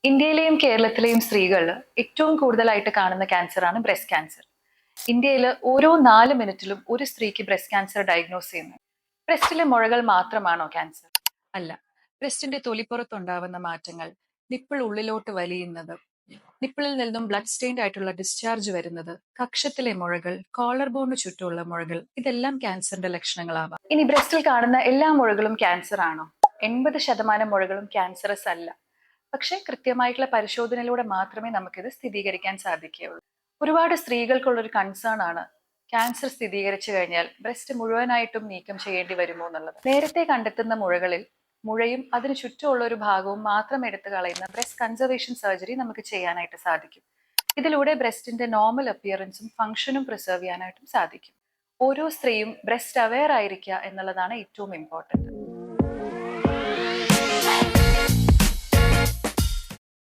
ഇന്ത്യയിലെയും കേരളത്തിലെയും സ്ത്രീകൾ ഏറ്റവും കൂടുതലായിട്ട് കാണുന്ന ക്യാൻസറാണ് ബ്രസ്റ്റ് ക്യാൻസർ. ഇന്ത്യയിൽ ഓരോ 4 മിനിറ്റിലും ഒരു സ്ത്രീക്ക് ബ്രസ്റ്റ് ക്യാൻസർ ഡയഗ്നോസ് ചെയ്യുന്നു. ബ്രസ്റ്റിലെ മുഴകൾ മാത്രമാണോ ക്യാൻസർ? അല്ല. ബ്രസ്റ്റിന്റെ തൊലിപ്പുറത്തുണ്ടാവുന്ന മാറ്റങ്ങൾ, നിപ്പിൾ ഉള്ളിലോട്ട് വലിയുന്നത്, നിപ്പിളിൽ നിന്നും ബ്ലഡ് സ്റ്റെയിൻഡ് ആയിട്ടുള്ള ഡിസ്ചാർജ് വരുന്നത്, കക്ഷത്തിലെ മുഴകൾ, കോളർ ബോണിന് ചുറ്റുമുള്ള മുഴകൾ, ഇതെല്ലാം ക്യാൻസറിന്റെ ലക്ഷണങ്ങളാവാം. ഇനി ബ്രസ്റ്റിൽ കാണുന്ന എല്ലാ മുഴകളും ക്യാൻസർ ആണോ? 80% മുഴകളും ക്യാൻസറസ് അല്ല. പക്ഷെ കൃത്യമായിട്ടുള്ള പരിശോധനയിലൂടെ മാത്രമേ നമുക്കിത് സ്ഥിരീകരിക്കാൻ സാധിക്കുകയുള്ളൂ. ഒരുപാട് സ്ത്രീകൾക്കുള്ള ഒരു കൺസേൺ ആണ് ക്യാൻസർ സ്ഥിരീകരിച്ചു കഴിഞ്ഞാൽ ബ്രസ്റ്റ് മുഴുവനായിട്ടും നീക്കം ചെയ്യേണ്ടി വരുമോ എന്നുള്ളത്. നേരത്തെ കണ്ടെത്തുന്ന മുഴകളിൽ മുഴയും അതിന് ചുറ്റുമുള്ള ഒരു ഭാഗവും മാത്രം എടുത്തു കളയുന്ന ബ്രസ്റ്റ് കൺസർവേഷൻ സർജറി നമുക്ക് ചെയ്യാനായിട്ട് സാധിക്കും. ഇതിലൂടെ ബ്രസ്റ്റിന്റെ നോർമൽ അപ്പിയറൻസും ഫംഗ്ഷനും പ്രിസർവ് ചെയ്യാനായിട്ടും സാധിക്കും. ഓരോ സ്ത്രീയും ബ്രസ്റ്റ് അവെയർ ആയിരിക്കുക എന്നുള്ളതാണ് ഏറ്റവും ഇമ്പോർട്ടൻറ്റ്.